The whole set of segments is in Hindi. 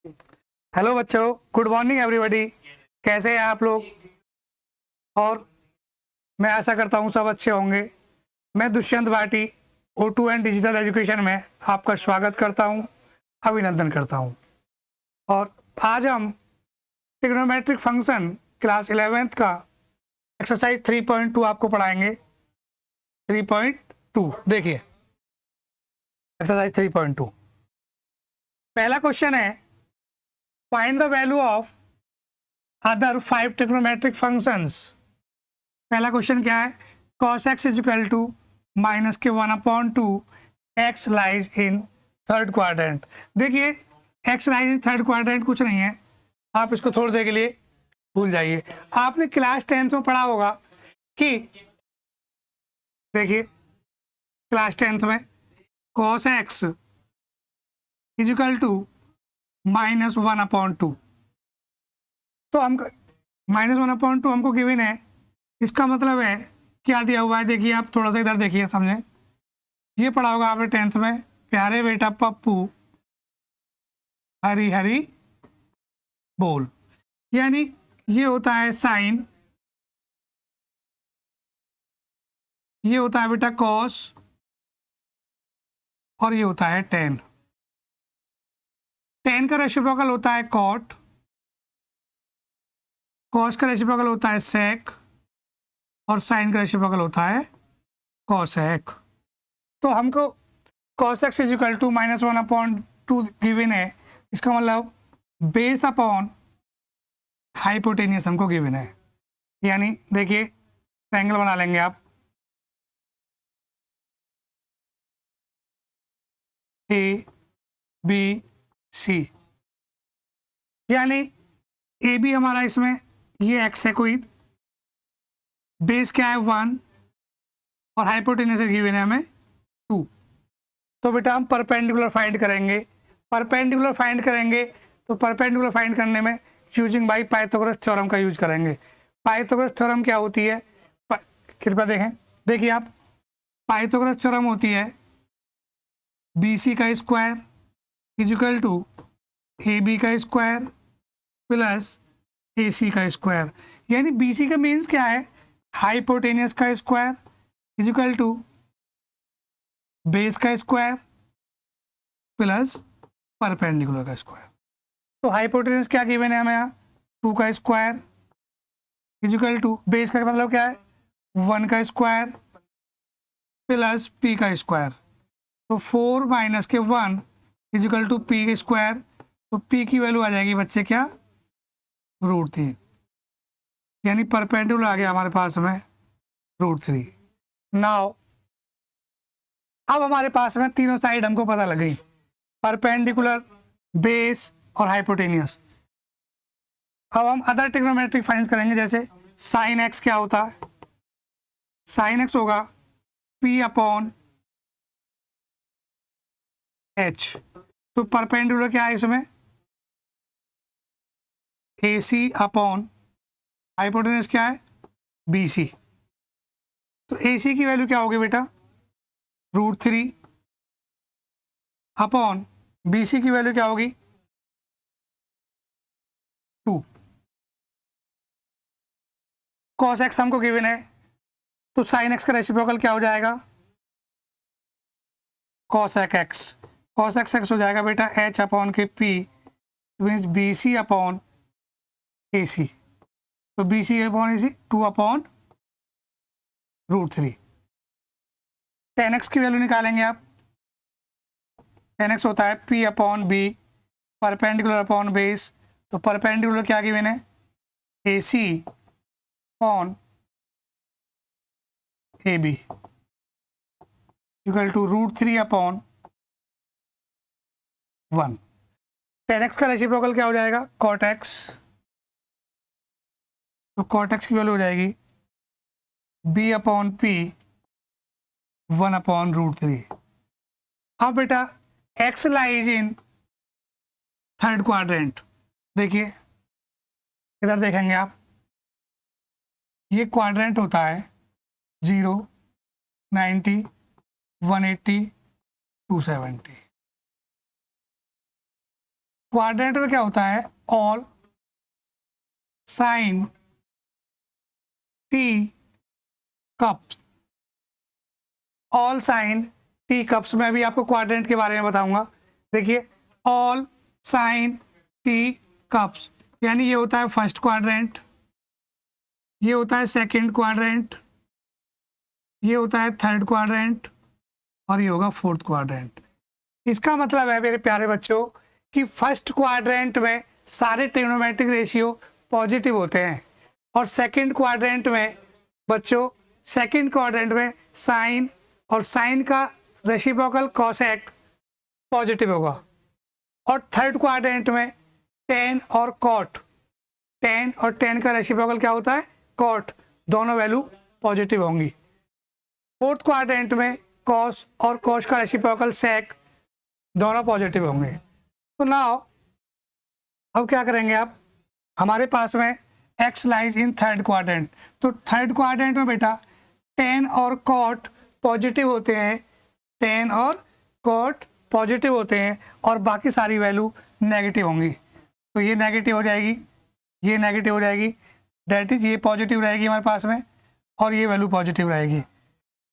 हेलो बच्चों, गुड मॉर्निंग एवरीबॉडी। कैसे हैं आप लोग? और मैं आशा करता हूँ सब अच्छे होंगे। मैं Dushyant Bhati O2 and digital education में आपका स्वागत करता हूँ, अभिनंदन करता हूँ। और आज हम ट्रिग्नोमेट्रिक फंक्शन क्लास 11th का एक्सरसाइज 3.2 आपको पढ़ाएंगे। 3.2 देखिए, एक्सरसाइज 3.2 पहला क्वेश्चन है, find the value of other 5 trigonometric functions. पहला क्वेश्चन क्या है? cos x is equal to minus के 1/2 x lies in third quadrant. देखिए, x lies in third quadrant कुछ नहीं है, आप इसको थोड़ी देर के लिए भूल जाइए। आपने क्लास 10th में पढ़ा होगा कि देखिए क्लास 10th में cos x is equal to minus 1/2, तो हम माइनस 1/2 हमको गिवन है। इसका मतलब है क्या दिया हुआ है? देखिए, आप थोड़ा सा इधर देखिए, समझें। ये पढ़ा होगा आपने 10th में, प्यारे बेटा पप्पू हरी हरी बोल। यानी ये होता है साइन, ये होता है बेटा कॉस, और ये होता है टेन। टेन का रेसिप्रोकल होता है कॉट, कॉस का रेसिप्रोकल होता है सेक, और साइन का रेसिप्रोकल होता है कॉसेक। तो हमको cos x is equal to minus 1/2 given है। इसका मतलब बेस अपॉन हाइपोटेनियस हमको गिवन है। यानी देखिए, ट्रायंगल बना लेंगे आप, ए बी सी। यानी ए बी हमारा इसमें ये एक्स है, कोई बेस क्या है 1, और हाइपोटेनियस गिवन है हमें 2। तो बेटा हम परपेंडिकुलर फाइंड करेंगे। परपेंडिकुलर फाइंड करेंगे तो परपेंडिकुलर फाइंड करने में यूजिंग बाई पाइथागोरस थ्योरम का यूज करेंगे। पाइथागोरस थ्योरम क्या होती है? कृपया देखें, देखिए आप, पाइथागोरस थ्योरम होती है BC का स्क्वायर इजिकल टू AB का स्क्वायर प्लस AC का स्क्वायर। यानी BC का मीन्स क्या है? हाइपोटेनियस का स्क्वायर इजिकल टू बेस का स्क्वायर प्लस परपेंडिकुलर का स्क्वायर। तो हाइपोटेनियस क्या गिवन है हमें यहाँ? 2 का स्क्वायर इजिकल टू बेस का मतलब क्या है? 1 का स्क्वायर प्लस p का स्क्वायर। तो 4 माइनस के 1 इजिकल टू p का स्क्वायर। तो p की वैल्यू आ जाएगी बच्चे क्या? √3। यानी परपेंडिकुलर आ गया हमारे पास में √3। नाउ अब हमारे पास में तीनों साइड हमको पता लग गई, परपेंडिकुलर, बेस और हाइपोटेनियस। अब हम अदर ट्रिग्नोमेट्रिक फाइंड करेंगे। जैसे साइन एक्स क्या होता है? साइन एक्स होगा P अपॉन H। तो परपेंडिकुलर क्या है इसमें? AC अपॉन हाइपोटेनियस क्या है? BC। तो AC की वैल्यू क्या होगी बेटा? √3 अपॉन BC की वैल्यू क्या होगी? 2। cos x हमको गिवन है, तो sin x का रेसिप्रोकल क्या हो जाएगा? cosec x। cosec x हो जाएगा बेटा H अपॉन के P means BC upon AC। तो BC upon AC 2 upon √3। tan x की वैल्यू निकालेंगे आप। tan x होता है P upon B, perpendicular upon base. तो परपेंडिकुलर क्या गिवन है? AC upon AB equal to √3 upon 1। tan x का रेसिप्रोकल क्या हो जाएगा? cot x। तो cot x की वैल्यू हो जाएगी B अपॉन P 1 अपॉन √3। अब बेटा x lies in third quadrant. देखिए इधर देखेंगे आप, ये क्वाड्रेंट होता है 0, 90, 180, 270। क्वाड्रेंट में क्या होता है, all sine tea cups, all sine tea cups. मैं भी आपको क्वाड्रेंट के बारे में बताऊंगा। देखिए, ऑल साइन टी कप्स यानी ये होता है फर्स्ट क्वाड्रेंट, ये होता है सेकंड क्वाड्रेंट, ये होता है थर्ड क्वाड्रेंट और ये होगा फोर्थ क्वाड्रेंट। इसका मतलब है मेरे प्यारे बच्चों कि फर्स्ट क्वाड्रेंट में सारे ट्रिग्नोमेट्रिक रेशियो पॉजिटिव होते हैं और सेकंड क्वाड्रेंट में बच्चों, सेकंड क्वाड्रेंट में साइन और साइन का रेसिप्रोकल कॉसेक पॉजिटिव होगा और थर्ड क्वाड्रेंट में टेन और कॉट, टेन और टेन का रेसिप्रोकल क्या होता है, कॉट, दोनों वैल्यू पॉजिटिव होंगी। फोर्थ क्वाड्रेंट में कॉस और कॉस का रेसिप्रोकल सेक, दोनों पॉजिटिव होंगे। तो नाउ अब क्या करेंगे आप, हमारे पास में x lies in third quadrant, तो थर्ड क्वाड्रेंट में बेटा टेन और कॉट पॉजिटिव होते हैं, टेन और कॉट पॉजिटिव होते हैं और बाकी सारी वैल्यू नेगेटिव होंगी। तो ये नेगेटिव हो जाएगी, ये नेगेटिव हो जाएगी, डेट इज ये पॉजिटिव रहेगी हमारे पास में और ये वैल्यू पॉजिटिव रहेगी।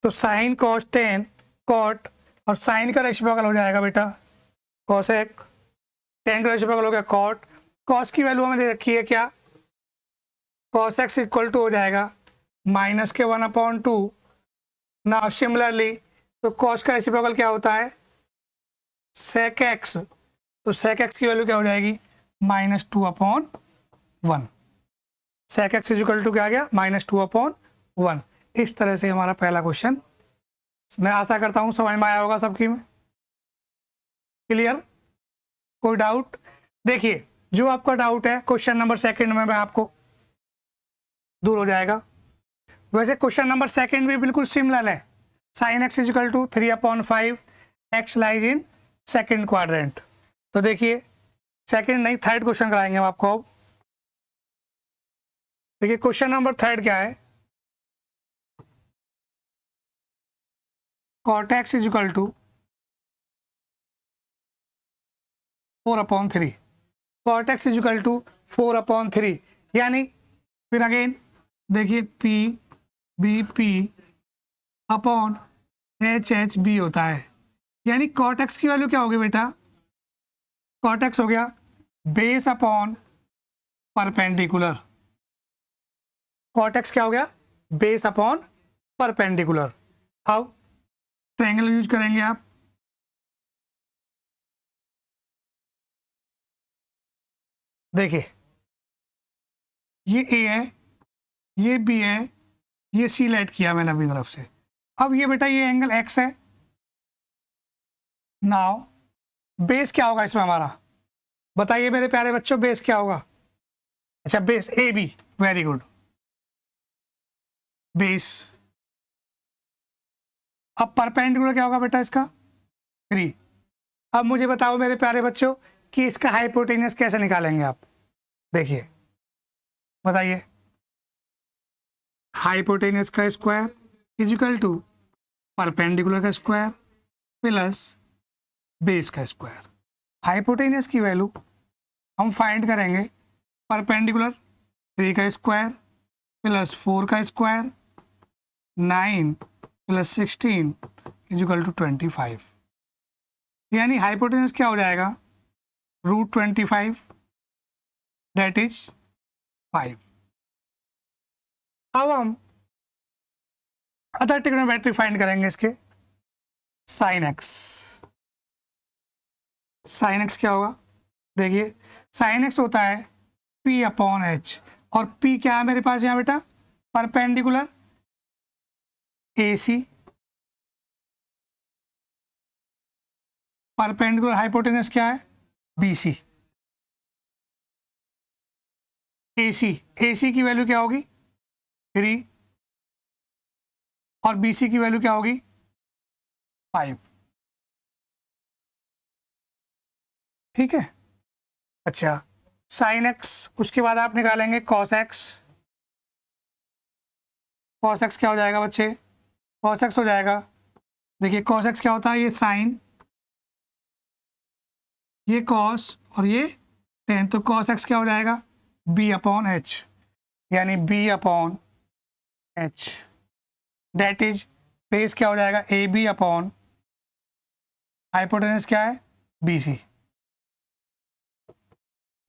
तो साइन कॉस टेन कॉट और साइन का रेसिप्रोकल हो जाएगा बेटा कॉसेक, टेन का रेसिप्रोकल हो गया कॉट, कॉस की वैल्यू हमें दे रखी है क्या, कॉस एक्स इक्वल टू हो जाएगा माइनस के 1/2। नाउ सिमिलरली तो कॉस का रेसिप्रोकल क्या होता है, सेक एक्स, तो सेक एक्स की वैल्यू क्या हो जाएगी -2/1। सेक एक्स इक्वल टू क्या आ गया -2/1। इस तरह से हमारा पहला क्वेश्चन, मैं आशा करता हूँ समझ में आया होगा सबकी में, क्लियर, कोई डाउट। देखिए जो आपका डाउट है क्वेश्चन नंबर सेकंड में मैं आपको दूर हो जाएगा। वैसे क्वेश्चन नंबर सेकंड भी बिल्कुल सिमिलर है, sine x equal to 3/5, x lies in second quadrant. तो देखिए सेकंड नहीं थर्ड क्वेश्चन कराएंगे हम आपको। अब देखिए क्वेश्चन नंबर थर्ड क्या है, cot x is equal to 4/3, cot x is equal to 4/3 यानी फिर अगेन देखिए p b p upon h h b होता है, यानी cot x की वैल्यू क्या होगी बेटा, cot x हो गया base upon perpendicular, cot x क्या हो गया बेस अपॉन परपेंडिकुलर। अब ट्रायंगल यूज करेंगे आप, देखिए ये ए है, ये बी है, ये सी लाइट किया मैंने अपनी तरफ से। अब ये बेटा ये एंगल एक्स है। नाउ बेस क्या होगा इसमें हमारा, बताइए मेरे प्यारे बच्चों बेस क्या होगा, अच्छा base a b, very good, base. अब परपेंडिकुलर क्या होगा बेटा इसका 3। अब मुझे बताओ मेरे प्यारे बच्चों कि इसका हाइपोटेन्यूस कैसे निकालेंगे आप, देखिए बताइए, हाइपोटेन्यूस का square is equal to perpendicular का स्क्वायर प्लस बेस का स्क्वायर। हाइपोटेन्यूस की वैल्यू हम फाइंड करेंगे परपेंडिकुलर 3 का स्क्वायर प्लस 4 का square, 9 plus 16 is equal to 25, यानी हाइपोटेन्यूस क्या हो जाएगा √25, डेट इज 5। अब हम अदर ट्रिग्नोमेट्री फाइंड करेंगे इसके, साइन एक्स, साइन एक्स क्या होगा, देखिए साइन एक्स होता है P/H और P क्या है मेरे पास यहाँ बेटा परपेंडिकुलर AC, परपेंडिकुलर हाइपोटेन्यूस क्या है BC, AC की वैल्यू क्या होगी 3 और BC की वैल्यू क्या होगी 5, ठीक है। अच्छा साइन एक्स, उसके बाद आप निकालेंगे कॉस एक्स, कॉस एक्स क्या हो जाएगा बच्चे, कॉस एक्स हो जाएगा, देखिए कॉस एक्स क्या होता है, ये साइन ये कॉस और ये टेन, तो कॉस एक्स क्या हो जाएगा, बी अपॉन एच, यानी b upon h, that is base क्या हो जाएगा, ए बी अपॉन हाइपोटेनस क्या है, बी सी,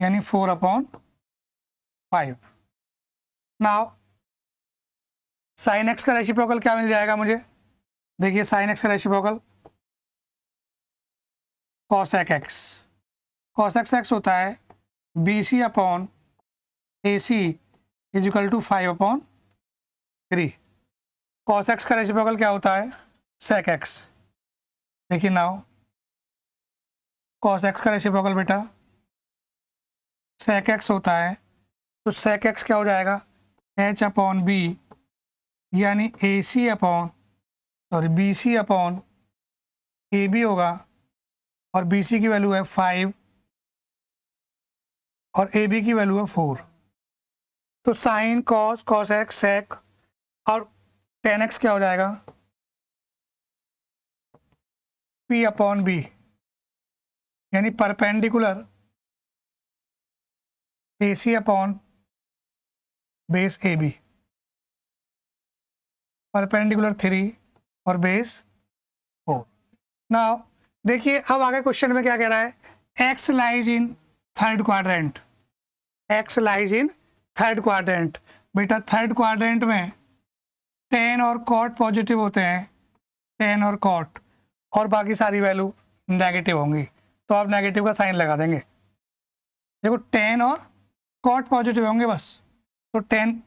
यानी 4/5। नाउ साइन एक्स का रेसिप्रोकल क्या मिल जाएगा मुझे, देखिए साइन एक्स का reciprocal cosec x, cosec x होता है b C upon a c is equal to 5/3। Cos x का रेसिप्रोकल क्या होता है, सेक एक्स। देखिए नाउ कॉस एक्स का रेसिप्रोकल बेटा सेक एक्स होता है, तो सेक एक्स क्या हो जाएगा, एच अपॉन बी, यानी A C upon B C upon A B होगा, और बी सी की वैल्यू है 5 और ए बी की वैल्यू है 4। तो sine cos cos x sec और टेन एक्स क्या हो जाएगा, पी अपॉन बी, यानी perpendicular a C upon base a b, perpendicular 3 और बेस 4। नाउ देखिए अब आगे क्वेश्चन में क्या कह रहा है, x lies in third quadrant, x lies in third quadrant. बेटा थर्ड क्वाड्रेंट में टेन और कॉट पॉजिटिव होते हैं, टेन और कॉट, और बाकी सारी वैल्यू नेगेटिव होंगी, तो आप नेगेटिव का साइन लगा देंगे। देखो टेन और कॉट पॉजिटिव होंगे बस, तो टेन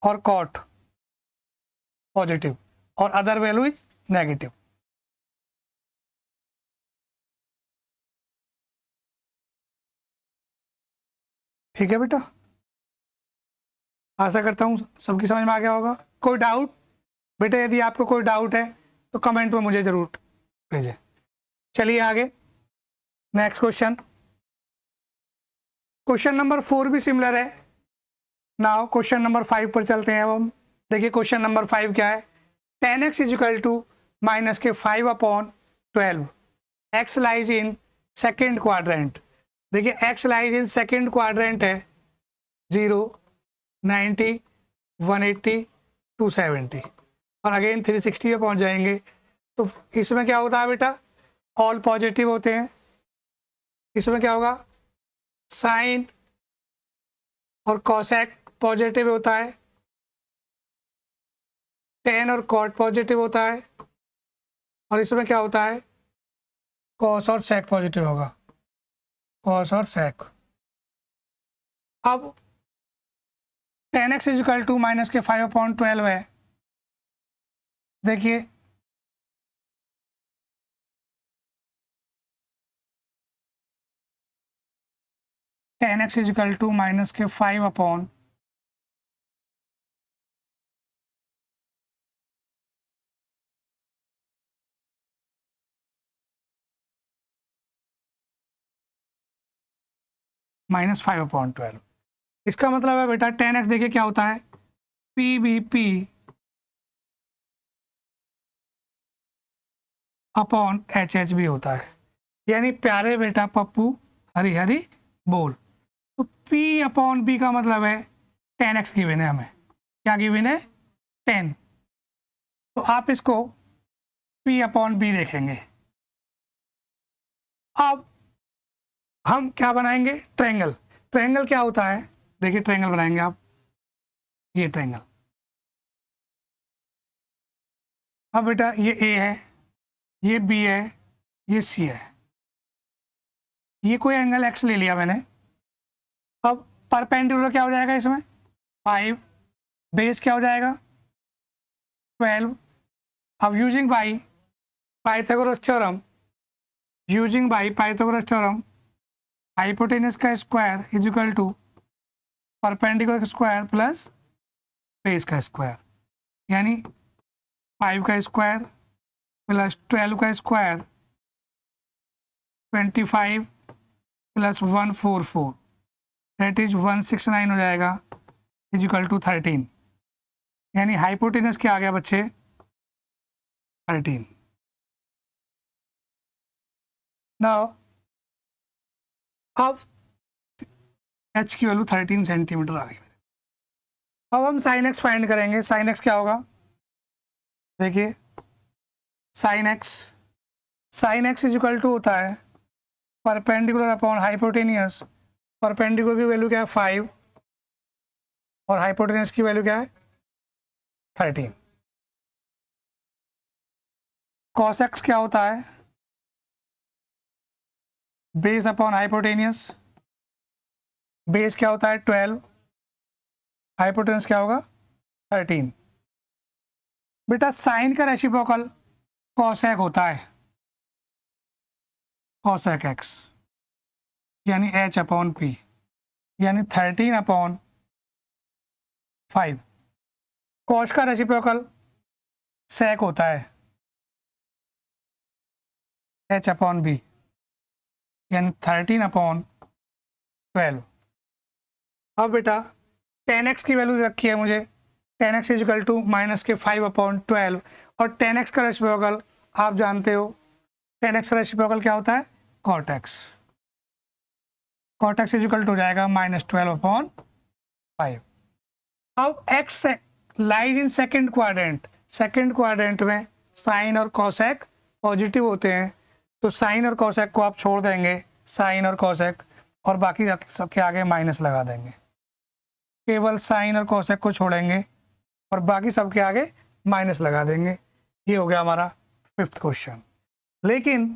और कॉट पॉजिटिव और अदर वैल्यू इज नेगेटिव। ठीक है बेटा, आशा करता हूँ सबकी समझ में आ गया होगा। कोई डाउट बेटा, यदि आपको कोई डाउट है तो कमेंट में मुझे ज़रूर भेजें। चलिए आगे नेक्स्ट क्वेश्चन, क्वेश्चन नंबर 4 भी सिमिलर है। नाउ क्वेश्चन नंबर 5 पर चलते हैं अब हम। देखिए क्वेश्चन नंबर 5 क्या है, tan x is equal to -5/12, X lies in second quadrant. देखिए X lies in second quadrant है 0, 90, 180, 270 और अगेन 360 पे पहुंच जाएंगे। तो इसमें क्या होता है बेटा, ऑल पॉजिटिव होते हैं। इसमें क्या होगा, साइन और कॉसेक पॉजिटिव होता है, टेन और कॉट पॉजिटिव होता है, और इसमें क्या होता है, कॉस और सेक पॉजिटिव होगा, कॉस और सेक। अब tan x is equal to -5/12 है। देखिए tan x is equal to -5/, -5/12। इसका मतलब है बेटा टेन एक्स देखिए क्या होता है, p b p upon h h भी होता है, यानी प्यारे बेटा पप्पू हरी हरी बोल। तो P अपॉन बी का मतलब है 10x गिवन है, हमें क्या गिवन है, 10। तो आप इसको P अपॉन बी देखेंगे। अब हम क्या बनाएंगे, ट्रायंगल। ट्रायंगल क्या होता है, देखिए ट्रायंगल बनाएंगे आप, ये ट्रायंगल। अब बेटा ये A है, ये B है, ये C है, ये कोई एंगल X ले लिया मैंने। अब परपेंडिकुलर क्या हो जाएगा इसमें, 5, बेस क्या हो जाएगा 12। अब using by Pythagoras theorem, using by Pythagoras theorem, hypotenuse का square is equal to perpendicular square plus base का स्क्वायर, यानी 5 का स्क्वायर प्लस 12 का स्क्वायर 25 प्लस 144 दैट इज 169 हो जाएगा, इज इक्वल टू 13। यानी हाइपोटेनस क्या आ गया बच्चे, 13। नाउ अब h की वैल्यू 13 सेंटीमीटर आ गई। अब हम साइन एक्स फाइंड करेंगे। साइन एक्स क्या होगा, देखिए sine x is equal to होता है परपेंडिकुलर अपॉन हाइपोटेनियस। परपेंडिकुलर की वैल्यू क्या है 5 और हाइपोटेनियस की वैल्यू क्या है 13। कॉस एक्स क्या होता है, बेस अपॉन हाइपोटेनियस। बेस क्या होता है 12, हाइपोटेनियस क्या होगा 13। बेटा साइन का रेसिप्रोकल कॉसेक होता है, कॉसेक एक्स यानी h अपॉन पी, यानी 13 अपॉन 5। कॉस का रेसिप्रोकल सेक होता है h अपॉन बी, यानी 13 अपॉन 12। अब बेटा tan x की वैल्यू रखी है मुझे, tan x is equal to minus के 5 अपॉन 12, और tan x का रेसिप्रोकल आप जानते हो, tan x का रेसिप्रोकल क्या होता है cot x। cot x is equal to हो जाएगा माइनस 12 अपॉन 5। अब x lies in second quadrant. Second quadrant में साइन और कॉसेक पॉजिटिव होते हैं, तो साइन और कॉसेक को आप छोड़ देंगे, साइन और कॉसेक, और बाकी सबके आगे माइनस लगा देंगे। केवल साइन और कॉसेक को छोड़ेंगे और बाकी सबके आगे माइनस लगा देंगे। ये हो गया हमारा 5th क्वेश्चन। लेकिन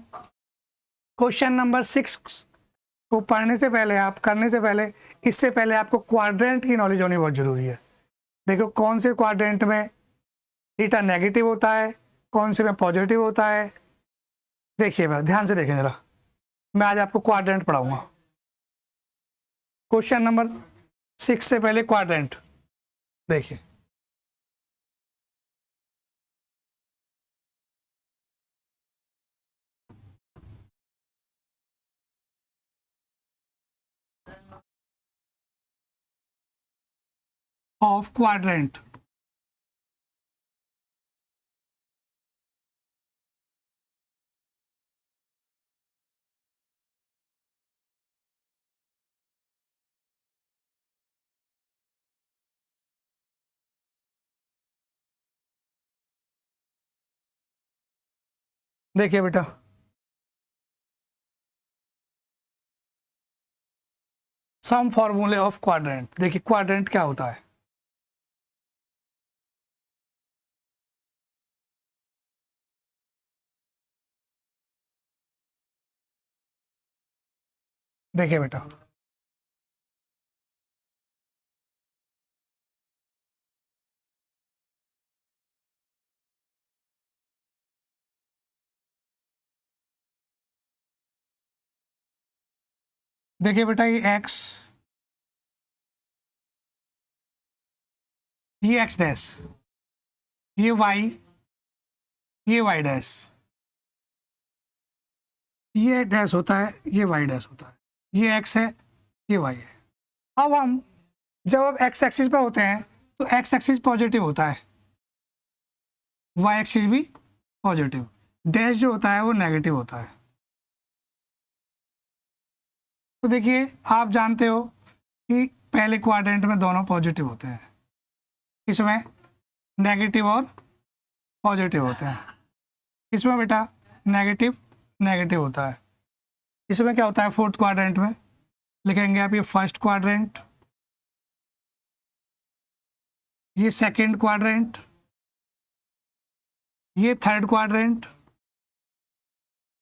क्वेश्चन नंबर 6 को पढ़ने से पहले, आप करने से पहले, इससे पहले आपको क्वाड्रेंट की नॉलेज होनी बहुत ज़रूरी है। देखो कौन से क्वाड्रेंट में थीटा नेगेटिव होता है, कौन से में पॉजिटिव होता है। देखिए मेरा ध्यान से देखें जरा, मैं आज आपको क्वाड्रेंट पढ़ाऊंगा। क्वेश्चन नंबर 6 से पहले क्वाड्रेंट देखिए। ऑफ क्वाड्रेंट, देखिए बेटा सम फॉर्मूले ऑफ क्वाड्रेंट। देखिए क्वाड्रेंट क्या होता है, देखिए बेटा देखिए बेटा ये x, ये x डैश, ये y, ये y डैश, ये डैश होता है, ये y डैश होता है, ये x है, ये y है। अब हम जब अब x एक्सिस पे होते हैं तो x एक्सिस पॉजिटिव होता है, y एक्सिस भी पॉजिटिव, डैश जो होता है वो नेगेटिव होता है। तो देखिए आप जानते हो कि पहले क्वाड्रेंट में दोनों पॉजिटिव होते हैं, इसमें नेगेटिव और पॉजिटिव होते हैं। इसमें बेटा नेगेटिव नेगेटिव होता है। इसमें क्या होता है 4th क्वाड्रेंट में, लिखेंगे आप ये 1st क्वाड्रेंट, ये 2nd क्वाड्रेंट, ये 3rd क्वाड्रेंट,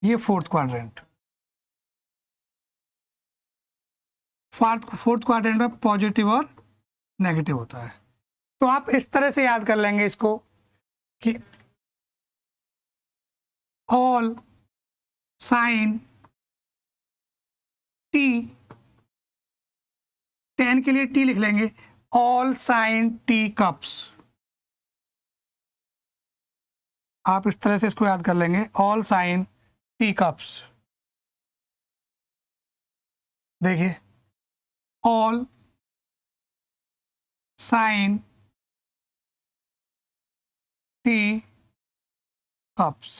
ये 4th क्वाड्रेंट। 4th क्वाड्रेंट में पॉजिटिव और नेगेटिव होता है। तो आप इस तरह से याद कर लेंगे इसको कि ऑल साइन टी, 10 के लिए टी लिख लेंगे, ऑल साइन टी कप्स। आप इस तरह से इसको याद कर लेंगे, ऑल साइन टी कप्स। देखिए ऑल साइन टी कप्स।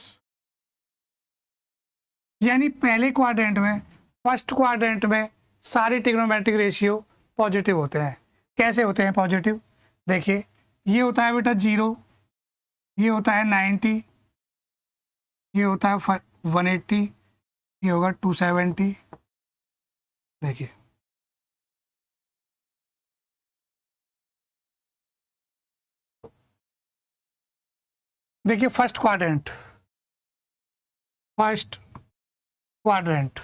यानी पहले क्वाड्रेंट में, फर्स्ट क्वाड्रेंट में सारे ट्रिग्नोमेट्रिक रेशियो पॉजिटिव होते हैं। कैसे होते हैं पॉजिटिव? देखिए, ये होता है बेटा 0, ये होता है 90, ये होता है 180, ये होगा 270। देखिए, देखिए first quadrant, first quadrant,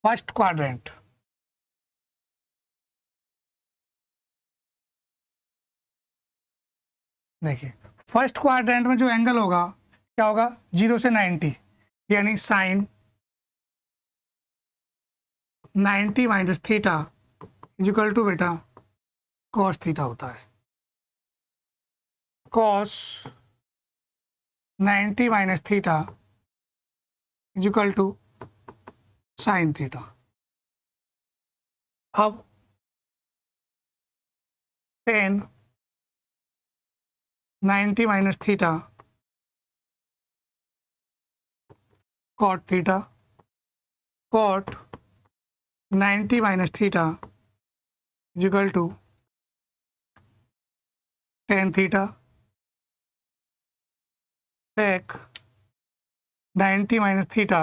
first quadrant, देखिए फर्स्ट क्वाड्रेंट में जो एंगल होगा क्या होगा? 0 से 90, यानी sine 90 minus theta is equal to बेटा कॉस थीटा होता है। Cos 90 minus theta is equal to sine theta. अब 10 90 minus theta cot theta, cot 90 minus theta is equal to tan theta, टेक 90 minus theta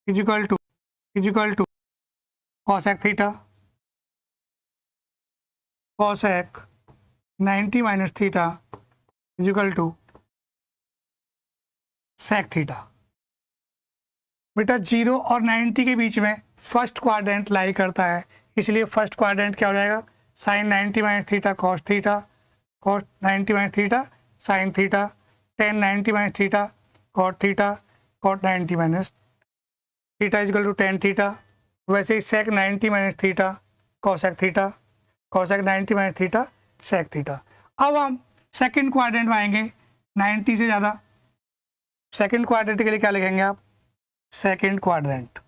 is equal to cosec theta, cosec 90 minus theta is equal to sec theta. बेटा 0 और 90 के बीच में फर्स्ट क्वाड्रेंट लाई करता है, इसलिए फर्स्ट क्वाड्रेंट क्या हो जाएगा? Sine 90 minus theta cos theta, cos 90 minus theta sine theta, tan 90 minus theta cot theta, cot 90 minus theta is equal to tan theta. वैसे ही sec 90 minus theta cosec theta, cosec 90 minus theta sec theta. अब हम सेकंड क्वाड्रेंट में आएंगे, 90 से ज़्यादा। सेकंड क्वाड्रेंट के लिए क्या लिखेंगे आप? सेकंड क्वाड्रेंट,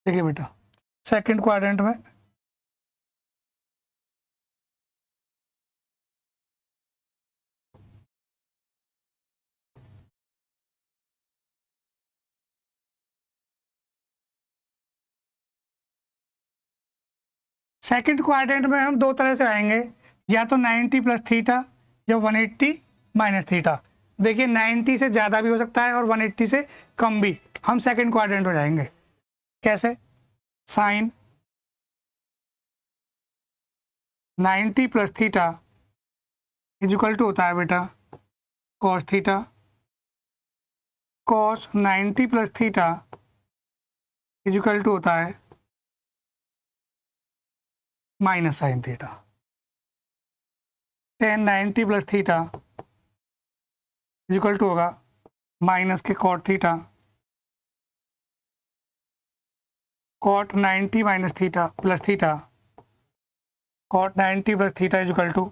देखिए बेटा सेकंड क्वाड्रेंट में हम दो तरह से आएंगे, या तो 90 प्लस थीटा या 180 माइनस थीटा। देखिए 90 से ज़्यादा भी हो सकता है और 180 से कम भी। हम सेकंड क्वाड्रेंट में जाएंगे। कैसे? Sine 90 plus theta is equal to होता है बेटा cos theta, cos 90 plus theta is equal to होता है minus sine theta. Tan 90 plus theta is equal to होगा माइनस के cot theta, cot 90 minus theta plus theta, cot 90 plus theta is equal to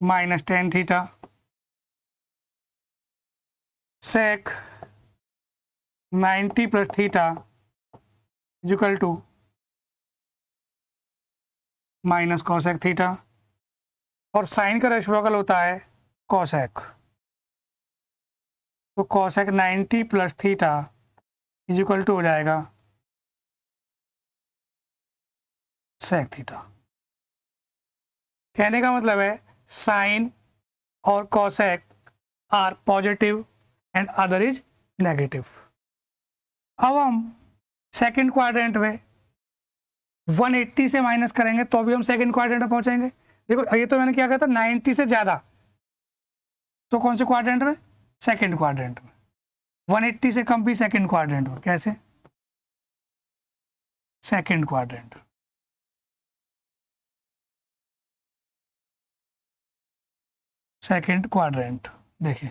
minus tan theta. Sec 90 plus theta is equal to minus cosec theta, और साइन का रेसिप्रोकल होता है कॉसेक, तो cosec 90 plus theta is equal to हो जाएगा सेक थीटा। कहने का मतलब है साइन और cosec are positive and other is negative. अब हम सेकंड क्वाड्रेंट में 180 से माइनस करेंगे तो भी हम सेकंड क्वाड्रेंट में पहुंचेंगे। देखो ये तो मैंने क्या कहा था 90 से ज़्यादा, तो कौन से क्वाड्रेंट में? सेकंड क्वाड्रेंट में। 180 से कम भी सेकंड क्वाड्रेंट में। कैसे? Second quadrant, second quadrant. देखिए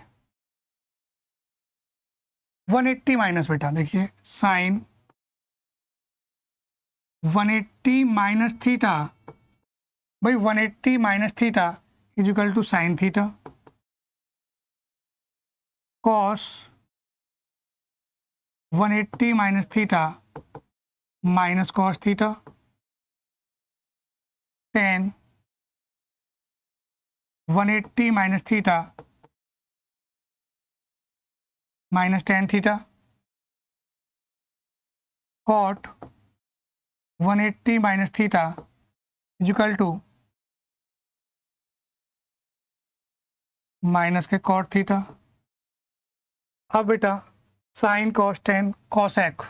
180 माइनस बेटा, देखिए साइन 180 माइनस थीटा भाई 180 minus theta is equal to sine theta, cos 180 minus theta minus cos theta, tan 180 minus theta minus tan theta, cot 180 minus theta is equal to minus के कॉट थीटा। अब बेटा sine cos tan cosec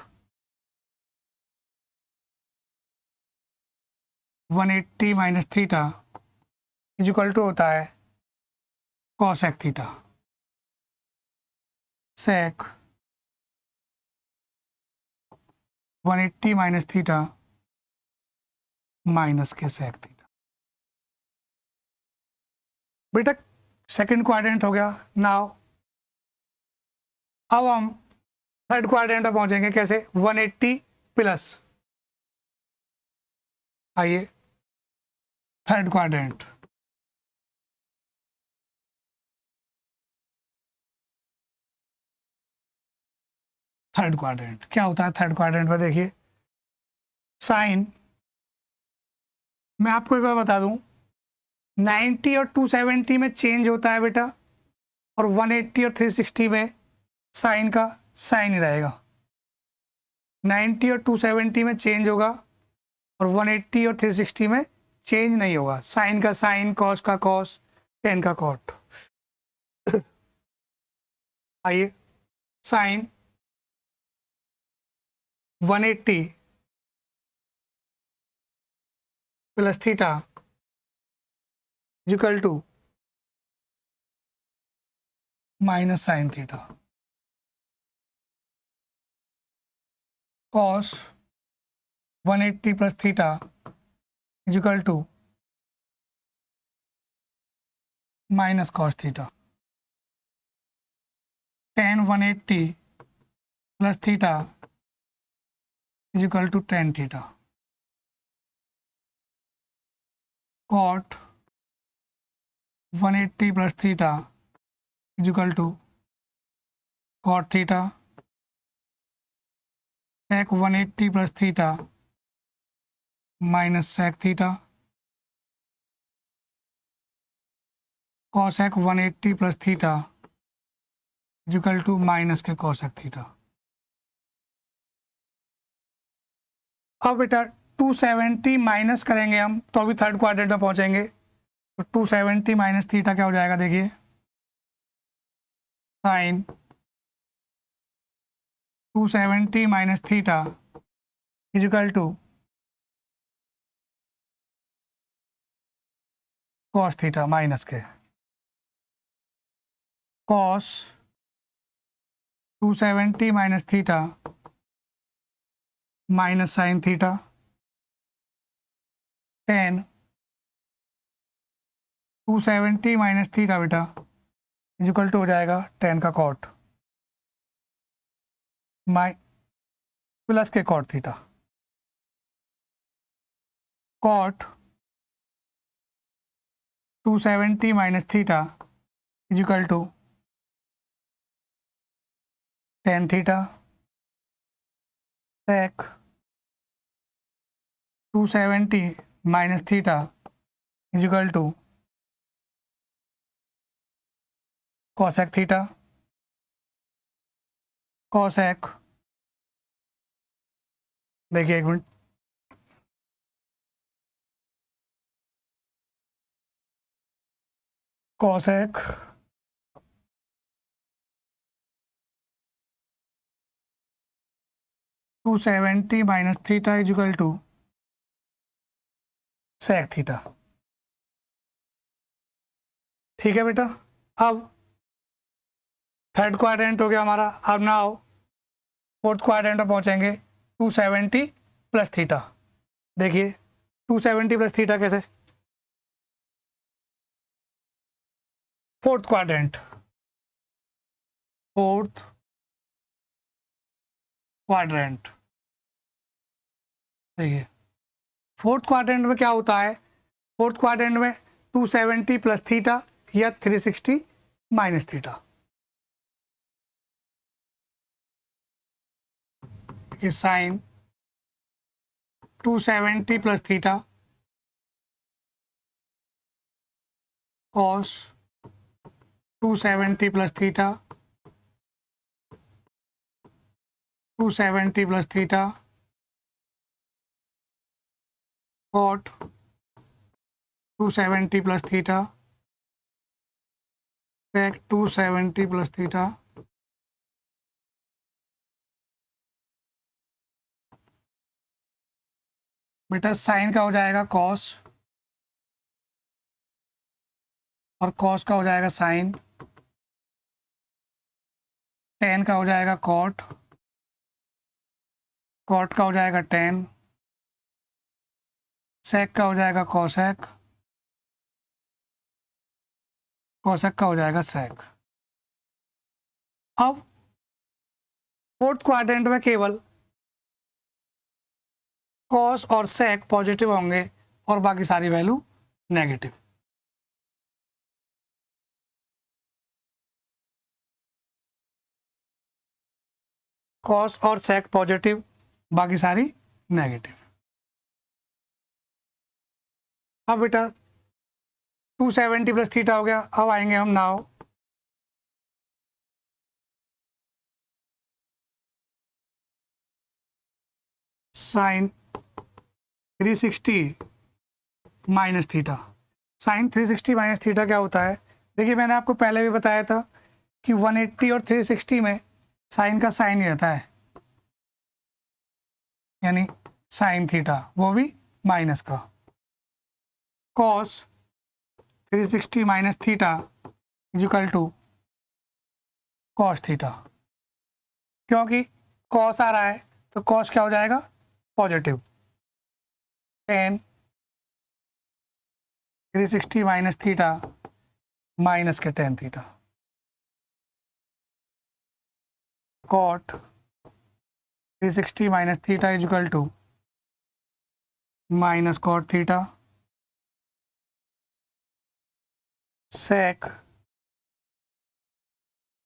180 minus theta is equal to होता है cosec theta, sec 180 minus theta minus के सेक थीटा। बेटा सेकंड क्वाड्रेंट हो गया। नाउ अब हम थर्ड क्वाड्रेंट में पहुंचेंगे। कैसे? 180 प्लस, आइए थर्ड क्वाड्रेंट, थर्ड क्वाड्रेंट क्या होता है? थर्ड क्वाड्रेंट में देखिए साइन, मैं आपको एक बार बता दूं, 90 और 270 में चेंज होता है बेटा, और 180 और 360 में साइन का साइन ही रहेगा। 90 और 270 में चेंज होगा और 180 और 360 में चेंज नहीं होगा। साइन का साइन, कॉस का कॉस, टेन का कॉट। आइए sine 180 plus theta equal to minus sine theta, cos 180 plus theta equal to minus cos theta, tan 180 plus theta equal to tan theta, cot 180 plus theta equal to cot theta, sec 180 plus theta minus sec theta, cosec 180 plus theta equal to minus के कॉसेक थीटा। अब बेटा 270 माइनस करेंगे हम तो अभी थर्ड क्वाड्रेंट में पहुंचेंगे। तो 270 माइनस थीटा क्या हो जाएगा? देखिए sine 270 minus theta equal to cos theta minus के, cos 270 minus theta minus sine theta, tan 270 minus theta बेटा इक्वल टू हो जाएगा टेन का कॉट माइ प्लस के cot theta, cot 270 minus theta equal to tan theta, sec 270 minus theta equal to cosec theta, cosec, देखिए एक minute, cosec 270 minus theta equal to sec theta. ठीक है बेटा, अब थर्ड क्वाड्रेंट हो गया हमारा। अब नाउ फोर्थ क्वाड्रेंट में पहुंचेंगे। 270 प्लस थीटा, देखिए 270 प्लस थीटा कैसे? फोर्थ क्वाड्रेंट, फोर्थ क्वाड्रेंट, देखिए फोर्थ क्वाड्रेंट में क्या होता है? फोर्थ क्वाड्रेंट में 270 प्लस थीटा या 360 माइनस थीटा। ये sine 270 plus theta cos 270 plus theta 270 plus theta cot 270 plus theta sec 270 plus theta बेटा साइन का हो जाएगा कॉस और कॉस का हो जाएगा साइन, टेन का हो जाएगा कॉट, कॉट का हो जाएगा टेन, सेक का हो जाएगा कॉसेक, कॉसेक का हो जाएगा सेक। अब फोर्थ क्वाड्रेंट में केवल कॉस और सेक पॉजिटिव होंगे और बाकी सारी वैल्यू नेगेटिव। कॉस और सेक पॉजिटिव, बाकी सारी नेगेटिव। अब बेटा 270 प्लस थीटा हो गया। अब आएंगे हम now sine 360 minus theta. Sine 360 minus theta क्या होता है? देखिए मैंने आपको पहले भी बताया था कि 180 और 360 में साइन का साइन ही रहता है, यानी साइन थीटा, वो भी माइनस का। Cos 360 minus theta equal to cos theta. क्योंकि कॉस आ रहा है तो कॉस क्या हो जाएगा? Positive. Tan 360 minus theta minus के tan theta. Cot 360 minus theta is equal to minus cot theta. Sec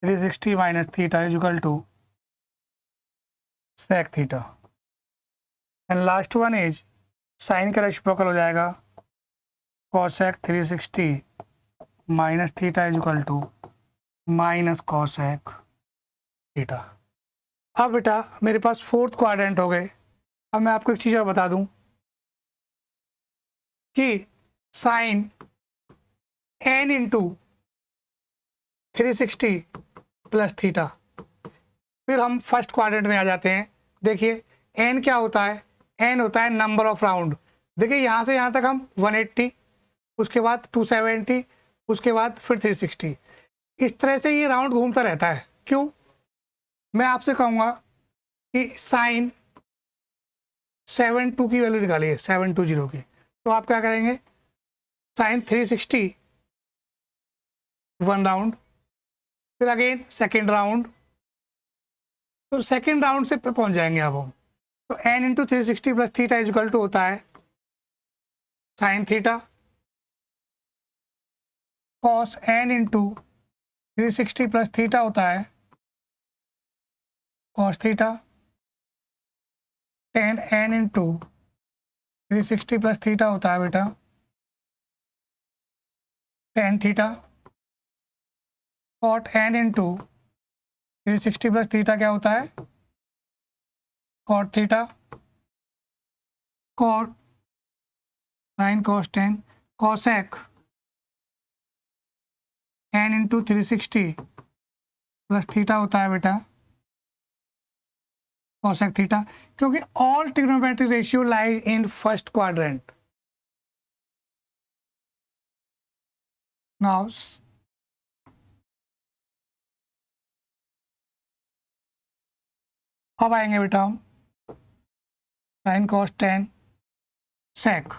360 minus theta is equal to sec theta. And last one is sine का रेसिप्रोकल हो जाएगा cosec 360 minus theta is equal to minus cosec theta. अब बेटा मेरे पास फोर्थ क्वाड्रेंट हो गए। अब मैं आपको एक चीज़ और बता दूं कि sine n into 360 plus theta, फिर हम फर्स्ट क्वाड्रेंट में आ जाते हैं। देखिए n क्या होता है? n होता है नंबर ऑफ राउंड। देखिए यहाँ से यहाँ तक हम 180, उसके बाद 270, उसके बाद फिर 360, इस तरह से ये राउंड घूमता रहता है। क्यों? मैं आपसे कहूँगा कि साइन 72 की वैल्यू निकालिए, 720 की, तो आप क्या करेंगे? साइन 360 वन राउंड, फिर अगेन सेकेंड राउंड, तो सेकेंड राउंड से पहुंच जाएंगे अब हम। तो n into 360 plus theta is equal to होता है sine theta cos n into 360 plus theta होता है cos theta. Tan n into 360 plus theta होता है बेटा tan theta. Cot n into 360 plus theta क्या होता है? Cot theta. Cot sine cos tan cosec n into 360 plus theta होता है बेटा कॉसेक थीटा, क्योंकि all trigonometric ratio lies in first quadrant. Now अब आएंगे बेटा हम sine cos tan sec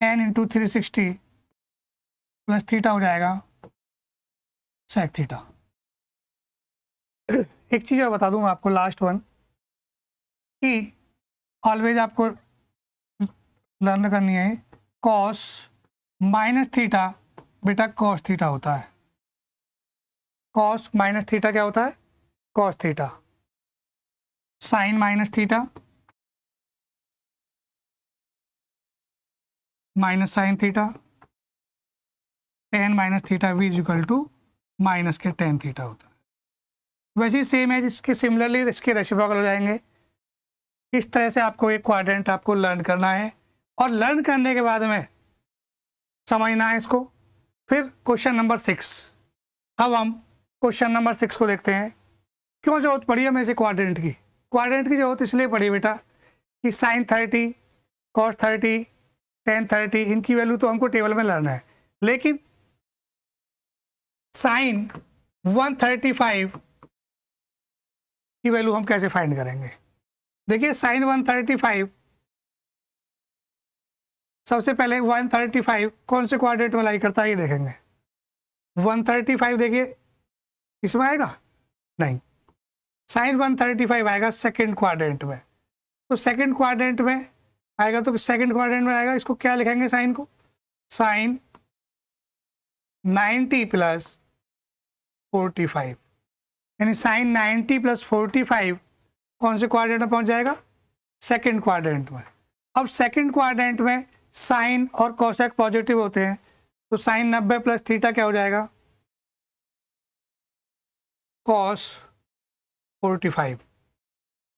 n into 360 plus theta हो जाएगा सेक थीटा। एक चीज़ और बता दूं मैं आपको, लास्ट वन, कि ऑलवेज आपको लर्न करनी है कॉस माइनस थीटा बेटा कॉस थीटा होता है। कॉस माइनस थीटा क्या होता है? Cos theta. Sine minus theta minus sine theta. Tan minus theta भी इक्वल टू माइनस के टेन थीटा होता है। वैसे ही सेम है, जिसके सिमिलरली इसके रेसिप्रोकल हो जाएंगे। इस तरह से आपको एक क्वाड्रेंट आपको लर्न करना है, और लर्न करने के बाद में समझना है इसको। फिर क्वेश्चन नंबर 6। अब हम क्वेश्चन नंबर 6 को देखते हैं। क्यों जरूरत पड़ी हमें इसे क्वाड्रेंट की? क्वाड्रेंट की जरूरत इसलिए पड़ी बेटा कि साइन 30, कॉस 30, टेन 30 इनकी वैल्यू तो हमको टेबल में लर्न है, लेकिन साइन 135 की वैल्यू हम कैसे फाइंड करेंगे? देखिए साइन 135, सबसे पहले 135 कौन से क्वाड्रेंट में लाई करता है ये देखेंगे। 135 देखिए इसमें आएगा नहीं, साइन 135 आएगा सेकंड क्वाड्रेंट में। तो सेकंड क्वाड्रेंट में आएगा, तो सेकंड क्वाड्रेंट में आएगा, इसको क्या लिखेंगे साइन को? साइन 90 प्लस 45, यानी साइन 90 प्लस 45 कौन से क्वाड्रेंट में पहुंच जाएगा? सेकंड क्वाड्रेंट में। अब सेकंड क्वाड्रेंट में साइन और कोसेक पॉजिटिव होते हैं, तो साइन 90 प्लस थीटा क्या हो जाएगा? कॉस 45।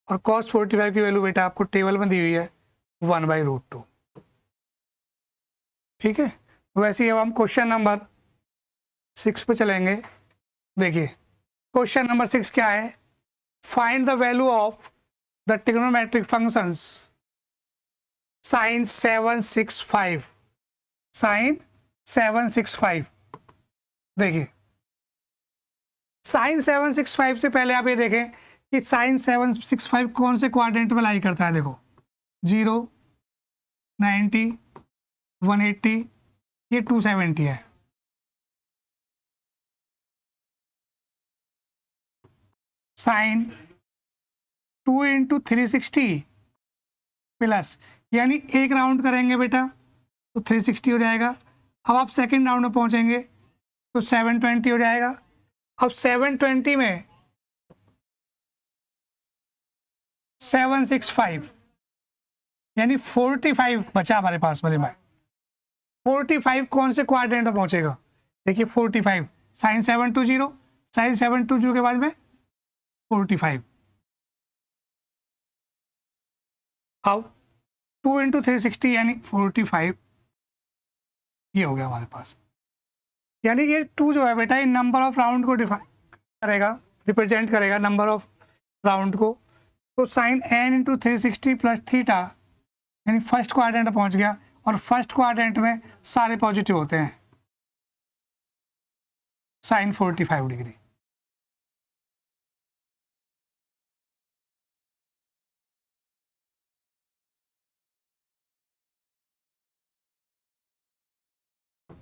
और कॉस 45 की वैल्यू बेटा आपको टेबल में दी हुई है 1/√2। ठीक है, वैसे ही अब हम क्वेश्चन नंबर 6 पे चलेंगे। देखिए क्वेश्चन नंबर 6 क्या है? Find the value of the trigonometric functions sine 765। Sine 765, देखिए साइन 765 से पहले आप ये देखें कि साइन 765 कौन से क्वाड्रेंट में लाई करता है। देखो 0, 90, 180, ये 270 है। साइन 2 इंटू 360 प्लस, यानी एक राउंड करेंगे बेटा तो 360 हो जाएगा। अब आप सेकंड राउंड में पहुंचेंगे तो 720 हो जाएगा। अब 720 में 765, यानी 45 बचा हमारे पास। मेरे भाई 45 कौन से क्वाड्रेंट में पहुंचेगा? देखिए 45 साइन 720, साइन 720 के बाद में 45। अब 2 इंटू 360 यानी 45, ये हो गया हमारे पास। यानी ये 2 जो है बेटा ये नंबर ऑफ राउंड को डिफाइन करेगा, रिप्रेजेंट करेगा नंबर ऑफ राउंड को। तो sine n into 360 plus theta, यानी फर्स्ट क्वाड्रेंट में पहुंच गया, और फर्स्ट क्वाड्रेंट में सारे पॉजिटिव होते हैं। Sign 45 degree.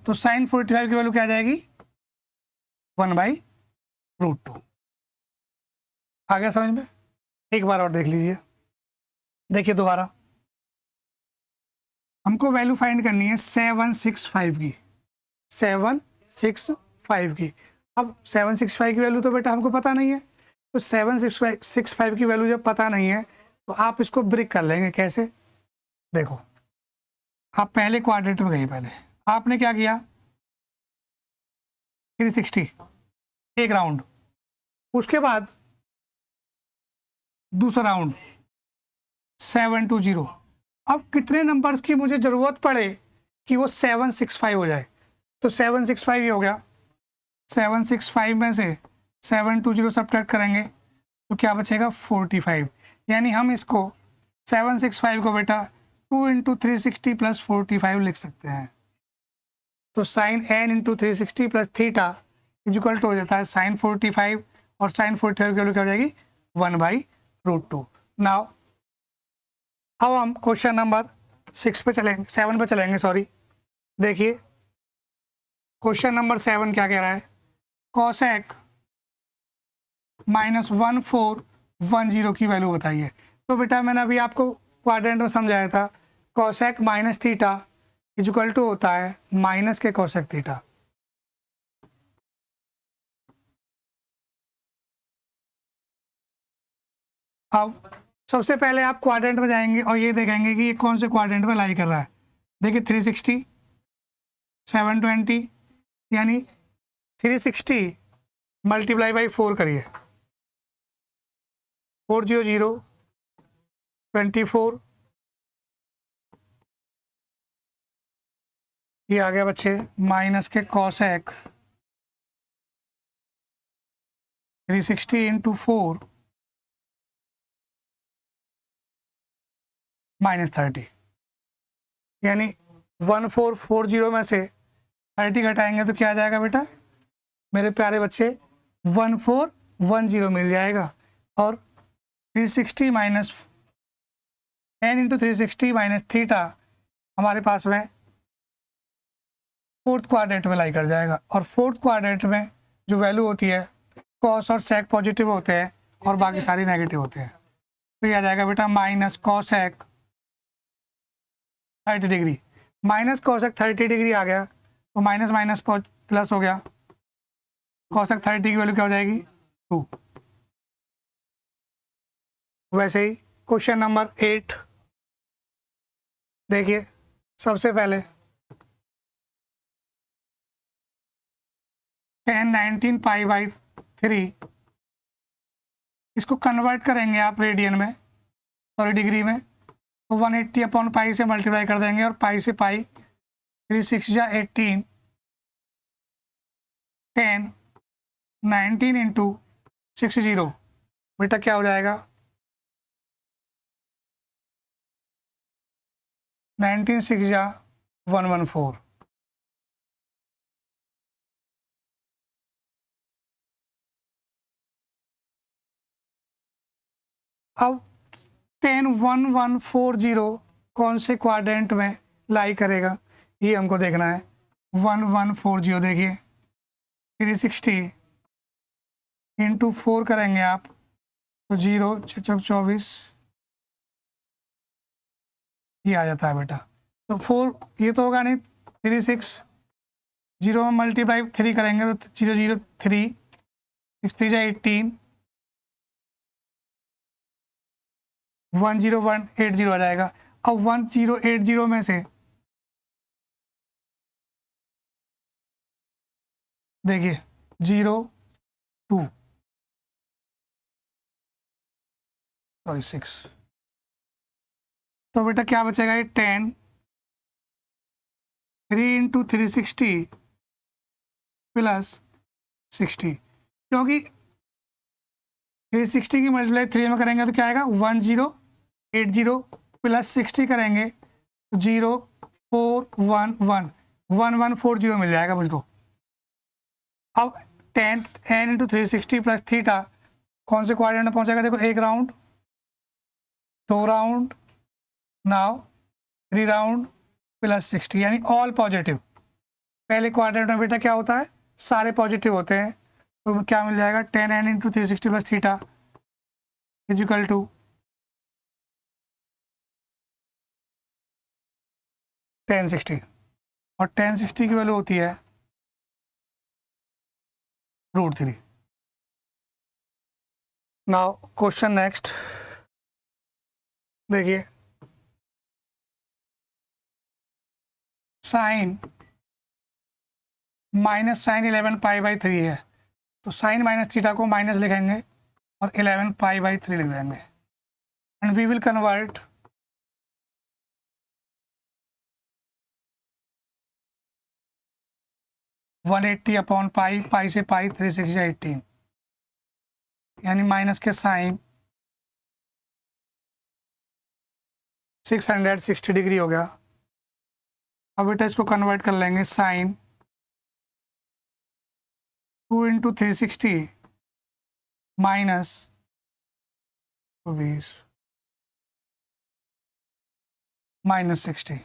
तो साइन 45 की वैल्यू क्या आ जाएगी? 1/√2। आ गया समझ में? एक बार और देख लीजिए। देखिए दोबारा हमको वैल्यू फाइंड करनी है 765 की। 765 की। अब 765 की वैल्यू तो बेटा हमको पता नहीं है, तो 765 की वैल्यू जब पता नहीं है तो आप इसको ब्रेक कर लेंगे। कैसे? देखो आप पहले क्वाड्रेंट में गए, पहले आपने क्या किया 360 एक राउंड, उसके बाद दूसरा राउंड 720। अब कितने नंबर्स की मुझे ज़रूरत पड़े कि वो 765 हो जाए? तो 765 ही हो गया। 765 में से 720 सब्ट्रैक्ट करेंगे तो क्या बचेगा 45। यानी हम इसको 765 को बेटा 2 इंटू 360 प्लस 45 लिख सकते हैं। तो sine n into 360 plus theta equal to हो जाता है साइन 45, और साइन 45 की वैल्यू क्या हो जाएगी 1/√2। नाउ अब हम क्वेश्चन नंबर 6 पे चलेंगे, 7 पे चलेंगे, सॉरी। देखिए क्वेश्चन नंबर 7 क्या कह रहा है? कोसेक -1410 की वैल्यू बताइए। तो बेटा मैंने अभी आपको क्वाड्रेंट में समझाया था, cosec minus theta equal to होता है माइनस के कोसेक थीटा। अब सबसे पहले आप क्वाड्रेंट में जाएंगे और ये देखेंगे कि ये कौन से क्वाड्रेंट में लाई कर रहा है। देखिए 360, 720, यानी 360 मल्टीप्लाई बाई 4 करिए, 400, 24, ये आ गया बच्चे माइनस के कॉसेक 360 इंटू 4 -30, यानी 1440 में से 30 घटाएंगे तो क्या आ जाएगा बेटा मेरे प्यारे बच्चे, 1410 मिल जाएगा। और 360 minus n into 360 minus theta हमारे पास में फोर्थ क्वाड्रेंट में लाई कर जाएगा। और फोर्थ क्वाड्रेंट में जो वैल्यू होती है कॉस और सेक पॉजिटिव होते हैं और बाकी सारी नेगेटिव होते हैं। तो ये आ जाएगा बेटा minus cosec 30 degree, minus cosec 30 degree आ गया तो माइनस माइनस प्लस हो गया, कॉसेक 30 की वैल्यू क्या हो जाएगी 2। वैसे ही क्वेश्चन नंबर 8 देखिए, सबसे पहले 10 19 पाई बाई 3, इसको कन्वर्ट करेंगे आप रेडियन में, सॉरी डिग्री में, तो 180 अपॉन पाई से मल्टीप्लाई कर देंगे और पाई से पाई 3 6 या 18, 10 19 इंटू 60, बेटा क्या हो जाएगा 19 6 या 114। अब 10 1140 कौन से क्वाड्रेंट में लाई करेगा ये हमको देखना है। 1140 देखिए 360 इंटू 4 करेंगे आप तो 0 6 24 ये आ जाता है बेटा। तो 4 ये तो होगा नहीं, 36 0 में मल्टीप्लाई 3 करेंगे तो 0 0 3 6 3 18 10180 आ जाएगा। अब 1080 में से देखिए 0 2 सॉरी 6, तो बेटा क्या बचेगा ये 10 3 इंटू 360 प्लस 60, क्योंकि 360 की मल्टीप्लाई 3 में करेंगे तो क्या आएगा 1080 प्लस 60 करेंगे तो 0411 1140 मिल जाएगा मुझको। अब 10 n इंटू 360 प्लस थीटा कौन से क्वाड्रेंट में पहुंचेगा, देखो एक round, 2 round, now 3 round plus 60, यानी ऑल पॉजिटिव। पहले क्वाड्रेंट में बेटा क्या होता है सारे पॉजिटिव होते हैं, तो क्या मिल जाएगा 10n into 360 plus theta is equal to 1060, और 1060 की वैल्यू होती है √3। नाउ क्वेश्चन नेक्स्ट देखिए, sine minus sine 11 pi by 3 है, तो साइन माइनस थीटा को माइनस लिखेंगे और 11 पाई बाई 3 लिख देंगे, and we will convert one 180 upon pi, pi से पाई 3 6 18, यानी माइनस के साइन 660 डिग्री हो गया। अब बेटा इसको कन्वर्ट कर लेंगे, साइन 2 इंटू 360 माइनस 20 माइनस 60,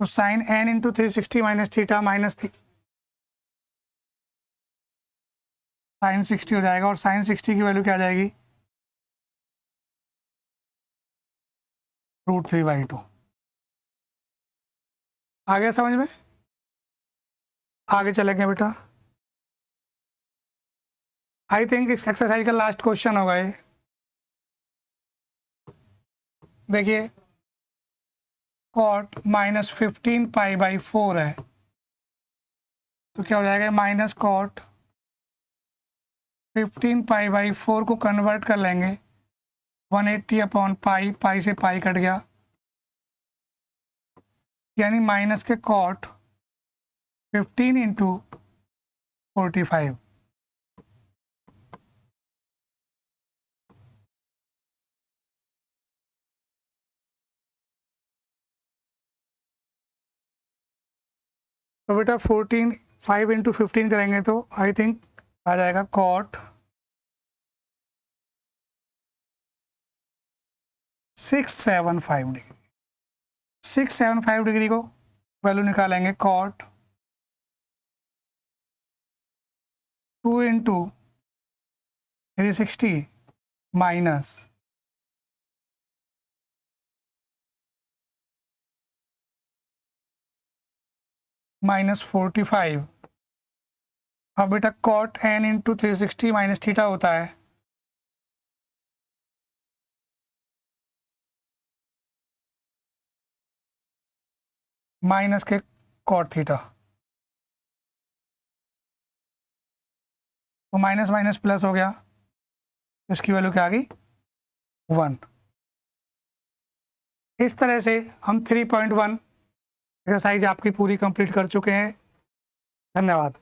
तो sine n into 360 minus theta minus sine 60 हो जाएगा, और साइन 60 की वैल्यू क्या आ जाएगी √3/2। आ गया समझ में? आगे चलेंगे बेटा। आई थिंक इस एक्सरसाइज का लास्ट क्वेश्चन होगा ये। देखिए कॉट -15 π/4 है, तो क्या हो जाएगा, माइनस कॉट 15 π/4 को कन्वर्ट कर लेंगे 180/पाई, पाई से पाई कट गया, यानी माइनस के कॉट 15 × 45। तो बेटा 5 × 15 करेंगे तो आई थिंक आ जाएगा कॉट 675 डिग्री। 675 डिग्री को वैल्यू निकालेंगे, कॉट 2 × 360 माइनस -45। अब बेटा कॉट n × 360 माइनस थीटा होता है, माइनस के कॉट थीटा, तो माइनस माइनस प्लस हो गया, इसकी वैल्यू क्या आ गई, 1। इस तरह से हम 3.1 एक्सरसाइज आपकी पूरी कंप्लीट कर चुके हैं। धन्यवाद।